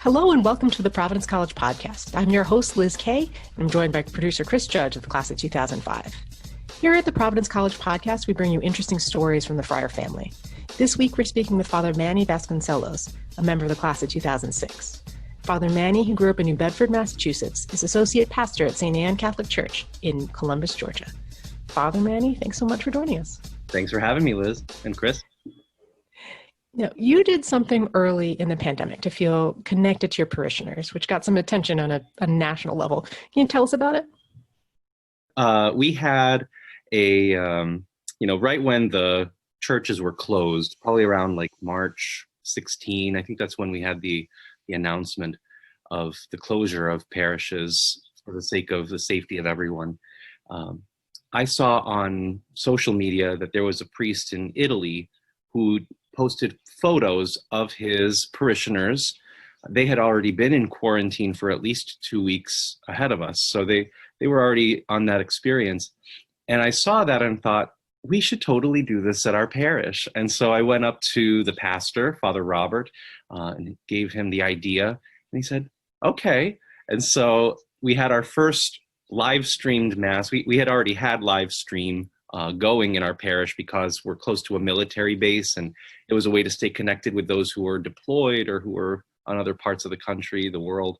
Hello and welcome to the Providence College podcast. I'm your host, Liz Kay, and I'm joined by producer Chris Judge of the class of 2005. Here at the Providence College podcast, we bring you interesting stories from the friar family. This week, we're speaking with Father Manny Vasconcelos, a member of the class of 2006. Father Manny, who grew up in New Bedford, Massachusetts, is associate pastor at St. Anne Catholic Church in Columbus, Georgia. Father Manny, thanks so much for joining us. Thanks for having me, Liz and Chris. Now, you did something early in the pandemic to feel connected to your parishioners, which got some attention on a national level. Can you tell us about it? We had right when the churches were closed, probably around like March 16, I think that's when we had the announcement of the closure of parishes for the sake of the safety of everyone. I saw on social media that there was a priest in Italy who posted photos of his parishioners. They had already been in quarantine for at least 2 weeks ahead of us. So they were already on that experience. And I saw that and thought, we should totally do this at our parish. And so I went up to the pastor, Father Robert, and gave him the idea. And he said, okay. And so we had our first live streamed mass. We had already had live stream going in our parish because we're close to a military base, and it was a way to stay connected with those who were deployed or who were on other parts of the country, the world.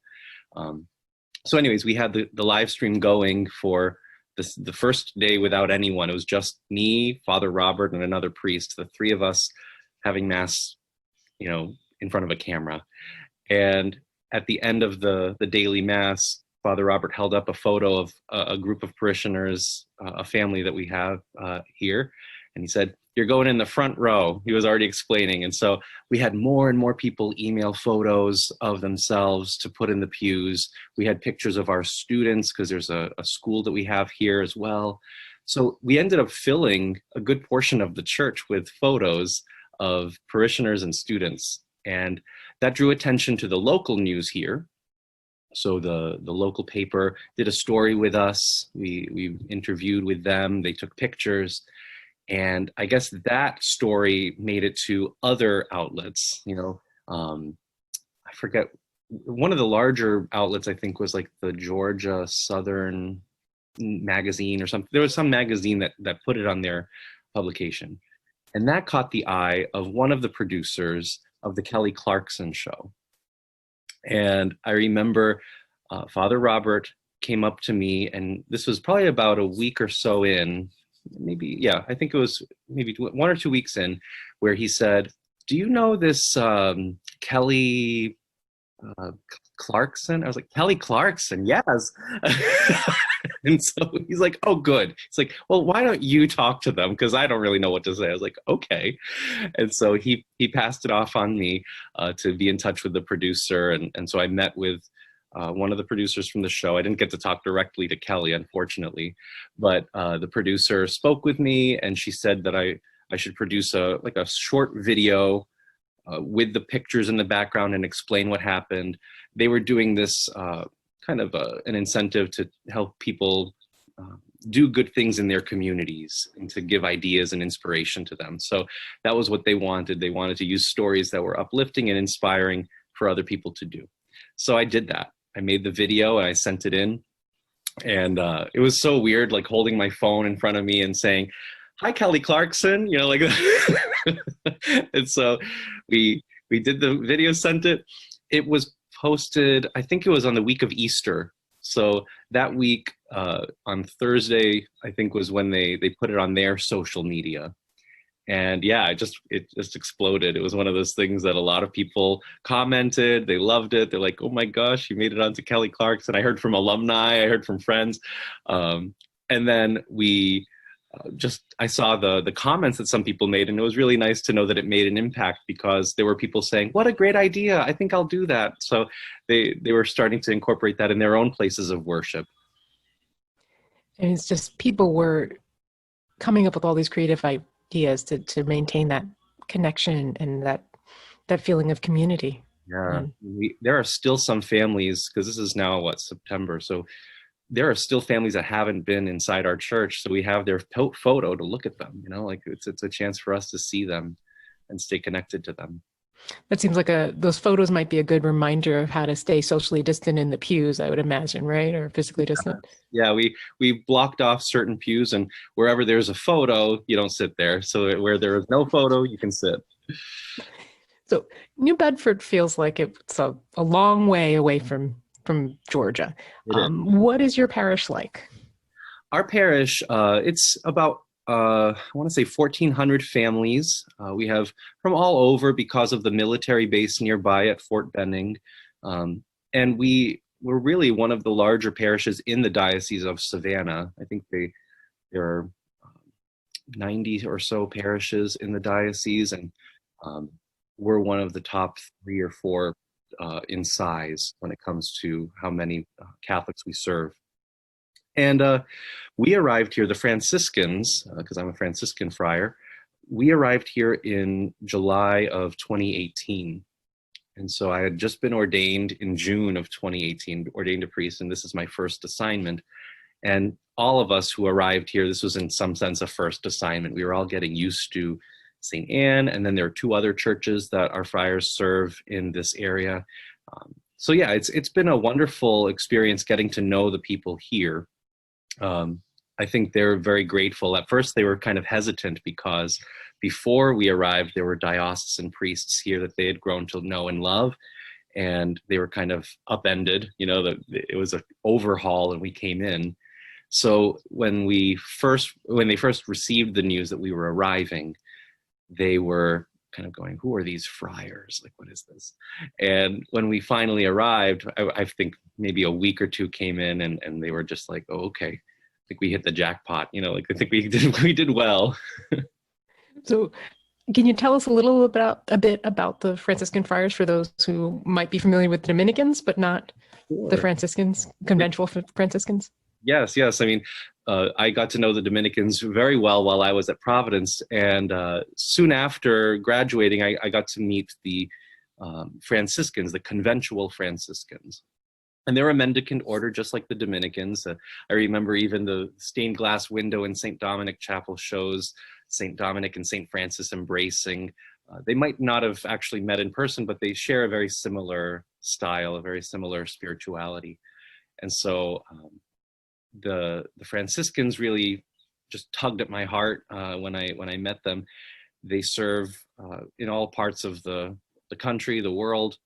So anyways, we had the live stream going for the first day without anyone. It was just me, Father Robert, and another priest, the three of us having mass, in front of a camera. And at the end of the daily mass, Father Robert held up a photo of a group of parishioners, a family that we have here. And he said, you're going in the front row. He was already explaining. And so we had more and more people email photos of themselves to put in the pews. We had pictures of our students because there's a school that we have here as well. So we ended up filling a good portion of the church with photos of parishioners and students. And that drew attention to the local news here. So the local paper did a story with us. We interviewed with them. They took pictures. And I guess that story made it to other outlets. I forget, one of the larger outlets, I think, was like the Georgia Southern magazine or something. There was some magazine that put it on their publication. And that caught the eye of one of the producers of the Kelly Clarkson Show. And I remember Father Robert came up to me, and this was probably about a week or so in, I think it was maybe 1 or 2 weeks in, where he said, do you know this Kelly Clarkson? I was like, Kelly Clarkson, yes. And so he's like, oh, good. It's like, well, why don't you talk to them? Because I don't really know what to say. I was like, okay. And so he passed it off on me to be in touch with the producer. And so I met with one of the producers from the show. I didn't get to talk directly to Kelly, unfortunately, but the producer spoke with me, and she said that I should produce a short video with the pictures in the background and explain what happened. They were doing this kind of an incentive to help people do good things in their communities and to give ideas and inspiration to them. So that was what they wanted. They wanted to use stories that were uplifting and inspiring for other people to do. So I did that. I made the video and I sent it in. And it was so weird, like holding my phone in front of me and saying, hi, Kelly Clarkson, like and so we did the video, sent it. It was posted, I think it was on the week of Easter. So that week on Thursday, I think was when they put it on their social media. And yeah, it just exploded. It was one of those things that a lot of people commented. They loved it. They're like, oh my gosh, you made it onto Kelly Clarkson. I heard from alumni, I heard from friends. And then I saw the comments that some people made, and it was really nice to know that it made an impact because there were people saying, what a great idea. I think I'll do that. So they were starting to incorporate that in their own places of worship. And it's just people were coming up with all these creative ideas to maintain that connection and that feeling of community. Yeah, there are still some families, because this is now September. So there are still families that haven't been inside our church. So we have their photo to look at them, it's a chance for us to see them and stay connected to them. That seems like those photos might be a good reminder of how to stay socially distant in the pews, I would imagine, right? Or physically distant. Yeah, we blocked off certain pews, and wherever there's a photo, you don't sit there. So where there is no photo, you can sit. So New Bedford feels like it's a long way away from Georgia. It is. What is your parish like? Our parish, it's about, I want to say 1,400 families. We have from all over because of the military base nearby at Fort Benning. And we're really one of the larger parishes in the Diocese of Savannah. I think there are 90 or so parishes in the diocese, and we're one of the top 3 or 4 in size when it comes to how many Catholics we serve. And we arrived here, the Franciscans, because I'm a Franciscan friar, we arrived here in July of 2018. And so I had just been ordained in June of 2018, ordained a priest, and this is my first assignment. And all of us who arrived here, this was in some sense a first assignment. We were all getting used to St. Anne, and then there are 2 other churches that our friars serve in this area. So yeah, it's been a wonderful experience getting to know the people here. I think they're very grateful. At first, they were kind of hesitant because before we arrived, there were diocesan priests here that they had grown to know and love, and they were kind of upended. It was an overhaul, and we came in. So when they first received the news that we were arriving, they were kind of going, "Who are these friars? Like, what is this?" And when we finally arrived, I think maybe a week or 2 came in, and they were just like, "Oh, okay. I think we hit the jackpot." Like, I think we did well. So can you tell us a bit about the Franciscan friars for those who might be familiar with Dominicans, but not the Franciscans, conventual Franciscans? Yes. I mean, I got to know the Dominicans very well while I was at Providence, and soon after graduating, I got to meet the Franciscans, the conventual Franciscans. And they're a mendicant order, just like the Dominicans. I remember even the stained glass window in St. Dominic Chapel shows St. Dominic and St. Francis embracing. They might not have actually met in person, but they share a very similar style, a very similar spirituality. And so the Franciscans really just tugged at my heart when I met them. They serve in all parts of the country, the world.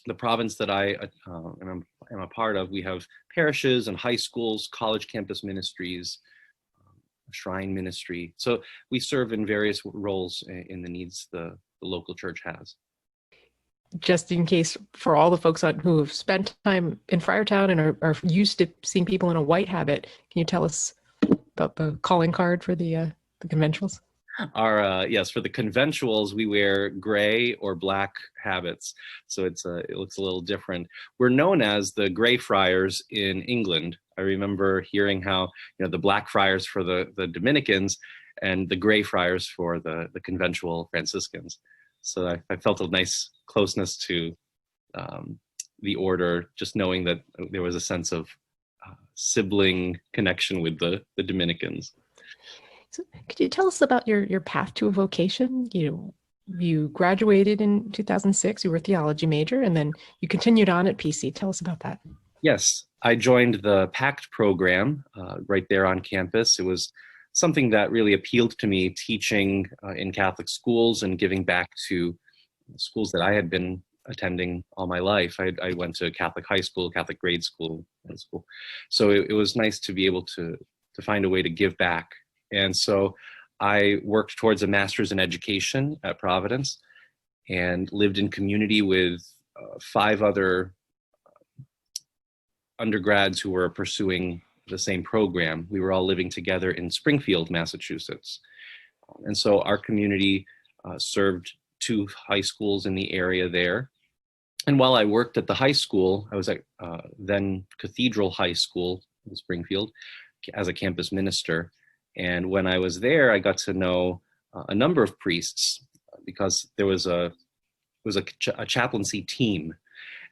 The province that I am a part of, we have parishes and high schools, college campus ministries, shrine ministry. So we serve in various roles in the needs the local church has. Just in case, for all the folks who have spent time in Friartown and are used to seeing people in a white habit, can you tell us about the calling card for the conventuals? Yes, for the conventuals, we wear gray or black habits, so it looks a little different. We're known as the Gray Friars in England. I remember hearing how the Black Friars for the Dominicans and the Gray Friars for the conventual Franciscans. So I felt a nice closeness to the order, just knowing that there was a sense of sibling connection with the Dominicans. So could you tell us about your path to a vocation? You graduated in 2006, you were a theology major, and then you continued on at PC. Tell us about that. Yes, I joined the PACT program right there on campus. It was something that really appealed to me, teaching in Catholic schools and giving back to schools that I had been attending all my life. I went to Catholic high school, Catholic grade school, middle school. So it was nice to be able to find a way to give back. And so I worked towards a master's in education at Providence and lived in community with 5 other undergrads who were pursuing the same program. We were all living together in Springfield, Massachusetts. And so our community served 2 high schools in the area there. And while I worked at the high school, I was at then Cathedral High School in Springfield as a campus minister. And when I was there, I got to know a number of priests because there was a chaplaincy team.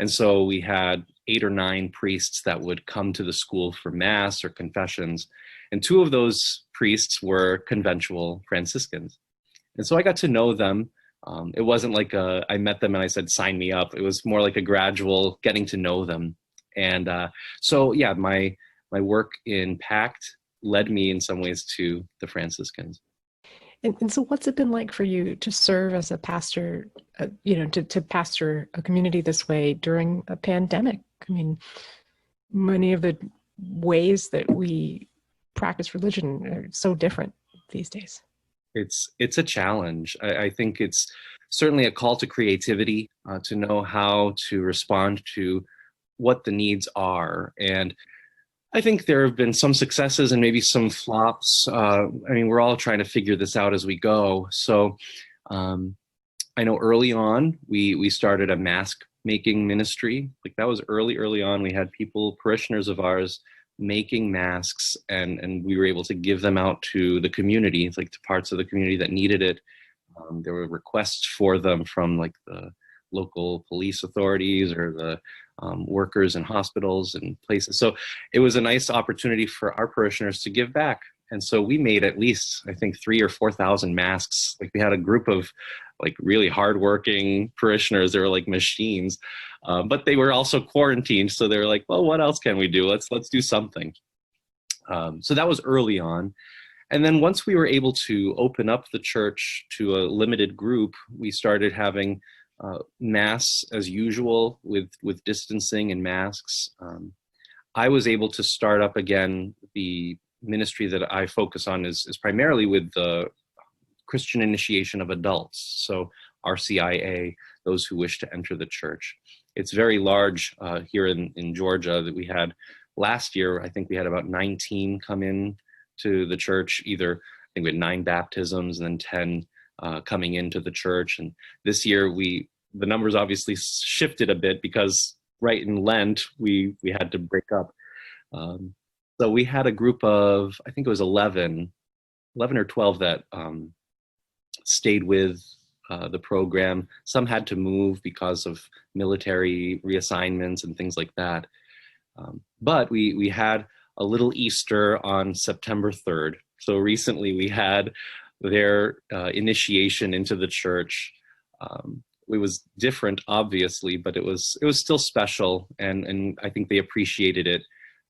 And so we had 8 or 9 priests that would come to the school for mass or confessions. And 2 of those priests were conventual Franciscans. And so I got to know them It wasn't like I met them and I said, sign me up. It was more like a gradual getting to know them. And so, yeah, my work in PACT led me in some ways to the Franciscans. And so what's it been like for you to serve as a pastor, to pastor a community this way during a pandemic? I mean, many of the ways that we practice religion are so different these days. It's a challenge. I think it's certainly a call to creativity, to know how to respond to what the needs are. And I think there have been some successes and maybe some flops. I mean, we're all trying to figure this out as we go. So I know early on, we started a mask making ministry. Like that was early on. We had parishioners of ours making masks, and we were able to give them out to the community, like to parts of the community that needed it. There were requests for them from like the local police authorities or the workers in hospitals and places. So it was a nice opportunity for our parishioners to give back. And so we made at least, I think, 3,000 or 4,000 masks. Like we had a group of like really hardworking parishioners. They were like machines, but they were also quarantined. So they were like, well, what else can we do? Let's do something. So that was early on. And then once we were able to open up the church to a limited group, we started having mass as usual with distancing and masks. I was able to start up again. The ministry that I focus on is primarily with the Christian initiation of adults. So RCIA, those who wish to enter the church. It's very large here in Georgia. That we had last year. I think we had about 19 come in to the church. Either I think we had 9 baptisms and then 10 coming into the church. And this year the numbers obviously shifted a bit because right in Lent we had to break up. So we had a group of, I think it was 11 or 12 that stayed with the program. Some had to move because of military reassignments and things like that. But we had a little Easter on September 3rd. So recently we had their initiation into the church. It was different, obviously, but it was still special, and I think they appreciated it.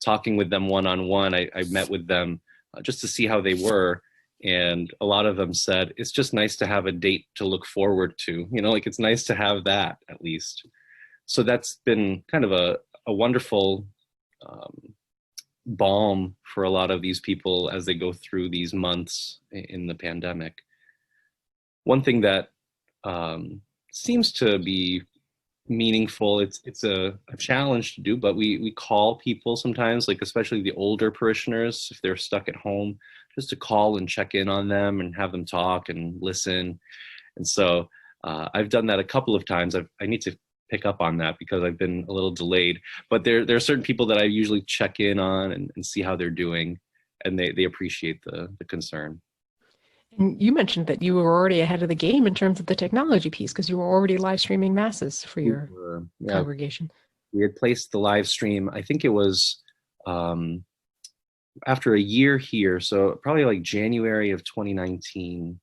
Talking with them one-on-one, I met with them just to see how they were, and a lot of them said, it's just nice to have a date to look forward to. Like it's nice to have that at least. So that's been kind of a wonderful balm for a lot of these people as they go through these months in the pandemic. One thing that seems to be meaningful, it's a challenge to do, but we call people sometimes, like especially the older parishioners, if they're stuck at home, just to call and check in on them and have them talk and listen. And so I've done that a couple of times. I need to pick up on that because I've been a little delayed, but there are certain people that I usually check in on and see how they're doing, and they appreciate the concern. And you mentioned that you were already ahead of the game in terms of the technology piece because you were already live streaming masses for your congregation. We had placed the live stream, I think it was after a year here, so probably like January of 2019.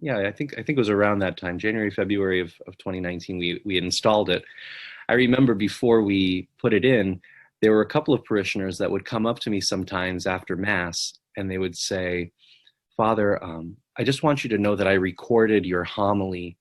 Yeah, I think it was around that time, January, February of 2019, we had installed it. I remember before we put it in, there were a couple of parishioners that would come up to me sometimes after Mass, and they would say, Father, I just want you to know that I recorded your homily.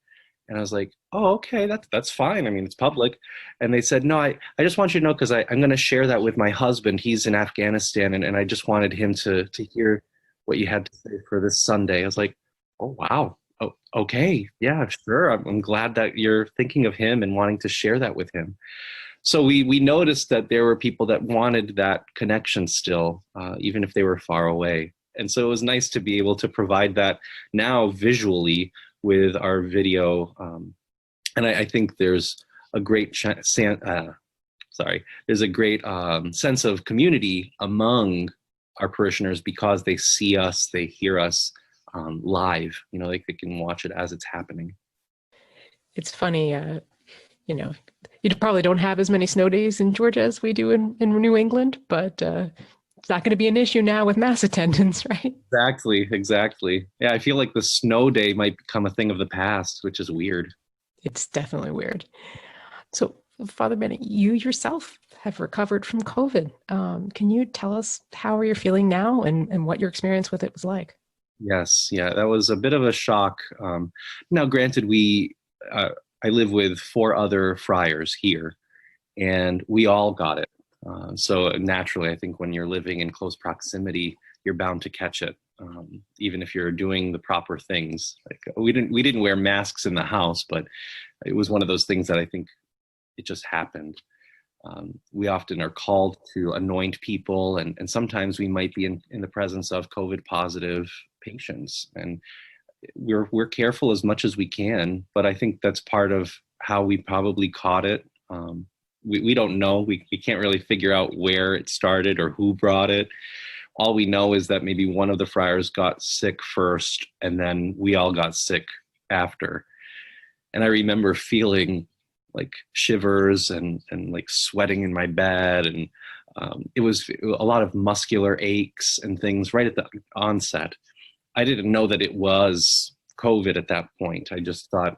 And I was like, oh, okay, that's fine. I mean, it's public. And they said, no, I just want you to know because I'm going to share that with my husband. He's in Afghanistan, and I just wanted him to hear what you had to say for this Sunday. I was like, oh, wow. Oh, okay. Yeah, sure. I'm glad that you're thinking of him and wanting to share that with him. So we noticed that there were people that wanted that connection still, even if they were far away. And so it was nice to be able to provide that now visually with our video. And I think there's a great there's a great sense of community among our parishioners because they see us, they hear us live. Like they can watch it as it's happening. It's funny, you probably don't have as many snow days in Georgia as we do in New England, but It's not going to be an issue now with mass attendance, right? Exactly. Yeah, I feel like the snow day might become a thing of the past, which is weird. It's definitely weird. So, Father Manny, you yourself have recovered from COVID. Can you tell us how you're feeling now and what your experience with it was like? Yes, yeah, that was a bit of a shock. Now, granted, I live with 4 other friars here, and we all got it. So naturally, I think when you're living in close proximity, you're bound to catch it, even if you're doing the proper things. Like we didn't wear masks in the house, but it was one of those things that I think it just happened. We often are called to anoint people, and sometimes we might be in the presence of COVID positive patients, and we're careful as much as we can. But I think that's part of how we probably caught it. We don't know. We can't really figure out where it started or who brought it. All we know is that maybe one of the friars got sick first, and then we all got sick after. And I remember feeling like shivers and like sweating in my bed. And it was a lot of muscular aches and things right at the onset. I didn't know that it was COVID at that point. I just thought,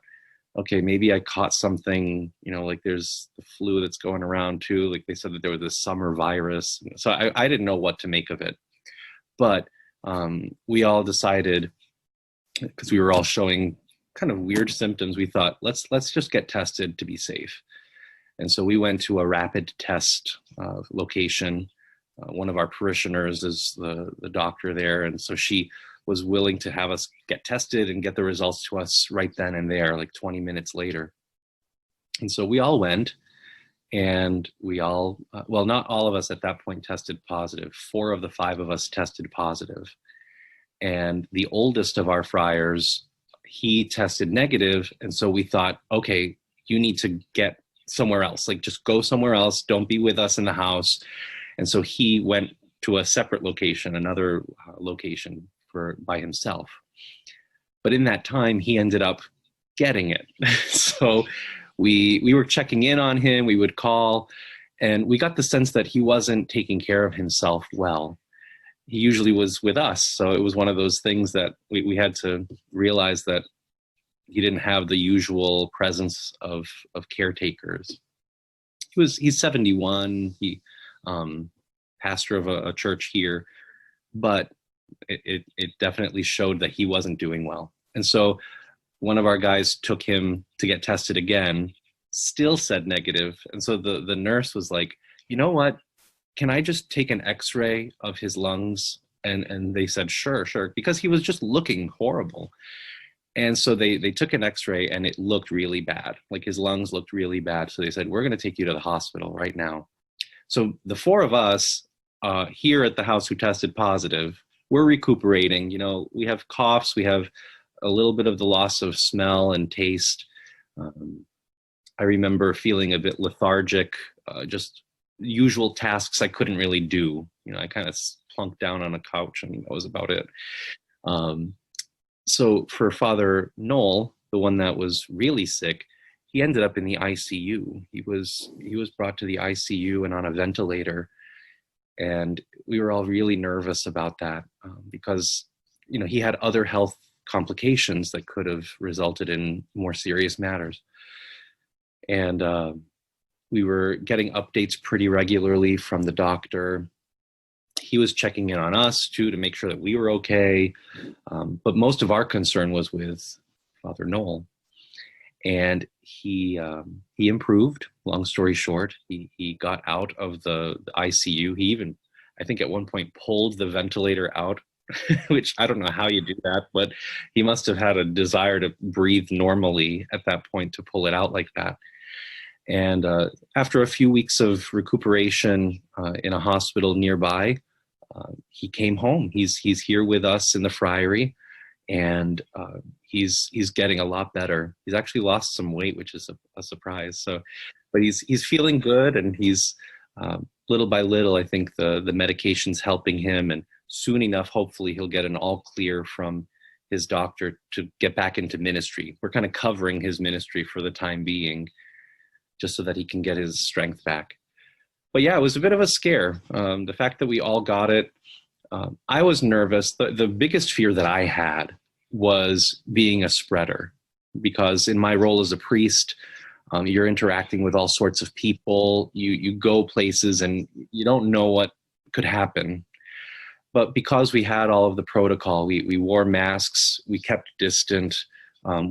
okay, maybe I caught something, like there's the flu that's going around too. Like they said that there was this summer virus. So I didn't know what to make of it. But we all decided, because we were all showing kind of weird symptoms, we thought, let's just get tested to be safe. And so we went to a rapid test location. One of our parishioners is the doctor there. And so she was willing to have us get tested and get the results to us right then and there, like 20 minutes later. And so we all went, and we all, well, not all of us at that point tested positive. 4 of the 5 of us tested positive. And the oldest of our friars, he tested negative. And so we thought, okay, you need to get somewhere else, like just go somewhere else. Don't be with us in the house. And so he went to a separate location, another location by himself. But in that time, he ended up getting it. So we were checking in on him. We would call, and we got the sense that he wasn't taking care of himself well. He usually was with us. So it was one of those things that we had to realize that he didn't have the usual presence of caretakers. He's 71. He pastor of a church here, but it definitely showed that he wasn't doing well. And so one of our guys took him to get tested again, still said negative. And so the nurse was like, you know what? Can I just take an x-ray of his lungs? And they said, sure, because he was just looking horrible. And so they took an x-ray, and it looked really bad. Like his lungs looked really bad. So they said, we're going to take you to the hospital right now. So the 4 of us here at the house who tested positive, we're recuperating. We have coughs, we have a little bit of the loss of smell and taste. I remember feeling a bit lethargic, just usual tasks I couldn't really do. I kind of plunked down on a couch, and that was about it. So for Father Noel, the one that was really sick, he ended up in the ICU. He was brought to the ICU and on a ventilator. And we were all really nervous about that because, he had other health complications that could have resulted in more serious matters. And we were getting updates pretty regularly from the doctor. He was checking in on us too to make sure that we were okay. But most of our concern was with Father Noel. And he improved. Long story short, he got out of the ICU. He even, I think at one point, pulled the ventilator out, which I don't know how you do that, but he must have had a desire to breathe normally at that point to pull it out like that. And after a few weeks of recuperation in a hospital nearby, he came home. He's here with us in the friary. And he's getting a lot better. He's actually lost some weight, which is a surprise. So, but he's feeling good, and he's little by little, I think the medication's helping him, and soon enough, hopefully, he'll get an all clear from his doctor to get back into ministry. We're kind of covering his ministry for the time being, just so that he can get his strength back. But yeah, it was a bit of a scare. The fact that we all got it, I was nervous. The biggest fear that I had was being a spreader, because in my role as a priest, you're interacting with all sorts of people. You go places and you don't know what could happen. But because we had all of the protocol, we wore masks, we kept distant,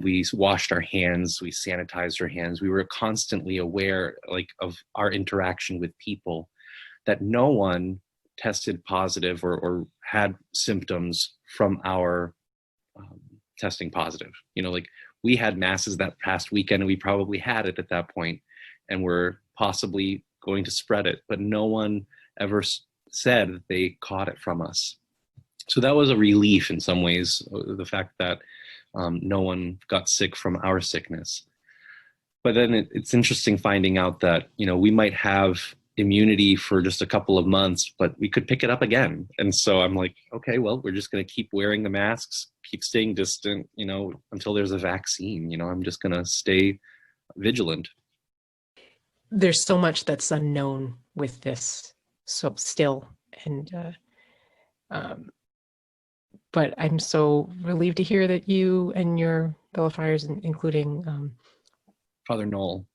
we washed our hands, we sanitized our hands. We were constantly aware, like, of our interaction with people, that no one tested positive or had symptoms from our testing positive. You know, like, we had masses that past weekend and we probably had it at that point and we're possibly going to spread it, but no one ever said that they caught it from us. So that was a relief in some ways, the fact that no one got sick from our sickness. But then it's interesting finding out that, you know, we might have immunity for just a couple of months, but we could pick it up again. And so I'm like, okay, well, we're just going to keep wearing the masks, keep staying distant, you know, until there's a vaccine. You know, I'm just going to stay vigilant. There's so much that's unknown with this, so still, and but I'm so relieved to hear that you and your fellow friars, including Father Noel,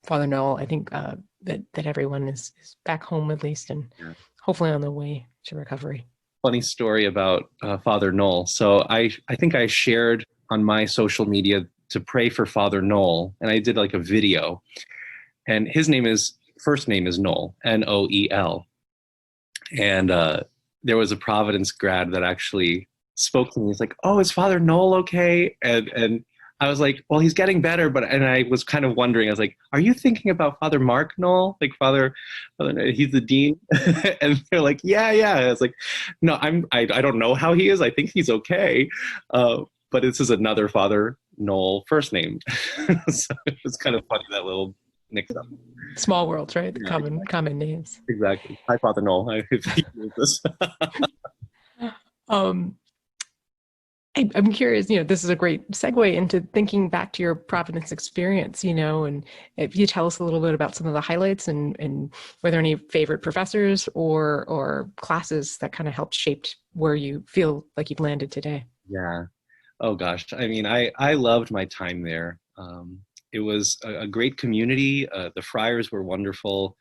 I think that everyone is back home at least, and hopefully on their way to recovery. Funny story about Father Noel. So I think I shared on my social media to pray for Father Noel, and I did like a video, and his first name is Noel, Noel. And there was a Providence grad that actually spoke to me. He's like, "Oh, is Father Noel okay?" And I was like, "Well, he's getting better," and I was kind of wondering. I was like, "Are you thinking about Father Mark Noel, like Father he's the dean?" And they're like, "Yeah." I was like, "No, I don't know how he is. I think he's okay, but this is another Father Noel first name." So it was kind of funny, that little mix up. Small worlds, right? Yeah, Common names. Exactly. Hi, Father Noel. I'm curious, you know, this is a great segue into thinking back to your Providence experience, you know, and if you tell us a little bit about some of the highlights and were there any favorite professors or classes that kind of helped shape where you feel like you've landed today? Yeah. Oh gosh. I mean, I loved my time there. It was a great community. The friars were wonderful.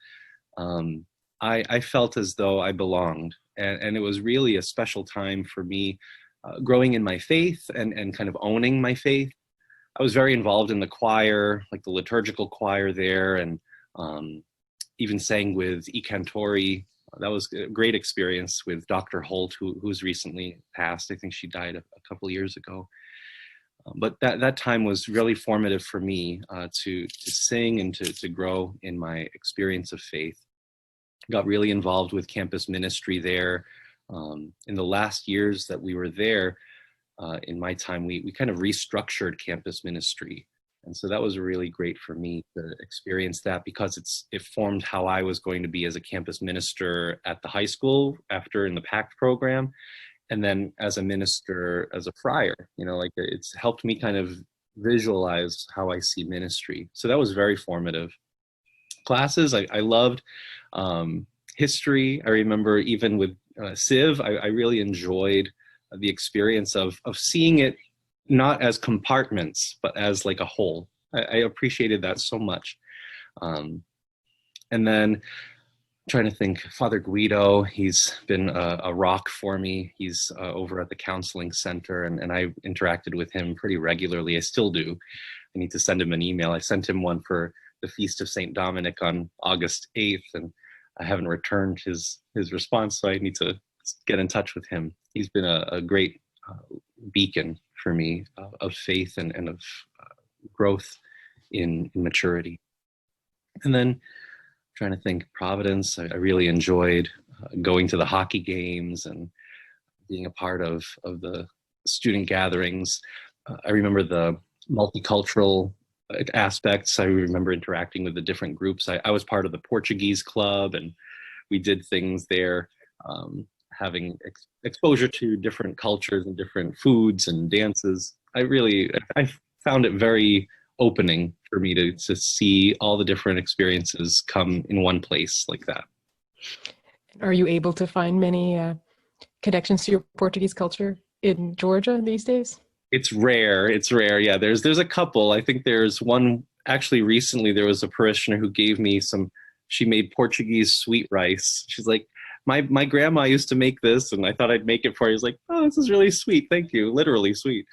I felt as though I belonged, and it was really a special time for me, growing in my faith and kind of owning my faith. I was very involved in the choir, like the liturgical choir there, and even sang with E Cantori. That was a great experience with Dr. Holt, who's recently passed. I think she died a couple of years ago. But that time was really formative for me, to sing and to grow in my experience of faith. Got really involved with campus ministry there. In the last years that we were there, in my time, we kind of restructured campus ministry. And so that was really great for me to experience that, because it formed how I was going to be as a campus minister at the high school after in the PACT program. And then as a minister, as a friar, you know, like, it's helped me kind of visualize how I see ministry. So that was very formative. Classes, I loved history. I remember even with Civ, I really enjoyed the experience of seeing it not as compartments, but as like a whole. I appreciated that so much. And then trying to think, Father Guido, he's been a rock for me. He's over at the counseling center, and I interacted with him pretty regularly. I still do. I need to send him an email. I sent him one for the Feast of St. Dominic on August 8th, and I haven't returned his response, so I need to get in touch with him. He's been a great beacon for me of faith and of growth in maturity. And then trying to think, Providence, I really enjoyed going to the hockey games and being a part of the student gatherings. I remember the multicultural aspects. I remember interacting with the different groups. I was part of the Portuguese club, and we did things there, having exposure to different cultures and different foods and dances. I found it very opening for me to see all the different experiences come in one place like that. Are you able to find many connections to your Portuguese culture in Georgia these days? It's rare. It's rare. Yeah, there's a couple. I think there's one actually recently. There was a parishioner who gave me some. She made Portuguese sweet rice. She's like, my grandma used to make this, and I thought I'd make it for you. He's like, oh, this is really sweet. Thank you. Literally sweet.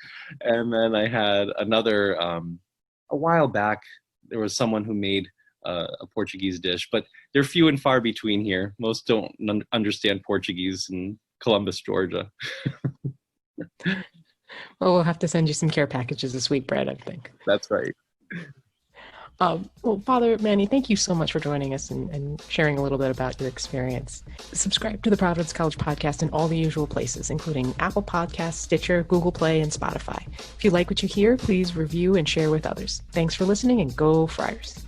And then I had another a while back. There was someone who made a Portuguese dish, but they're few and far between here. Most don't understand Portuguese in Columbus, Georgia. Well, we'll have to send you some care packages of sweetbread, I think. That's right. Well, Father Manny, thank you so much for joining us and sharing a little bit about your experience. Subscribe to the Providence College podcast in all the usual places, including Apple Podcasts, Stitcher, Google Play, and Spotify. If you like what you hear, please review and share with others. Thanks for listening, and go Friars.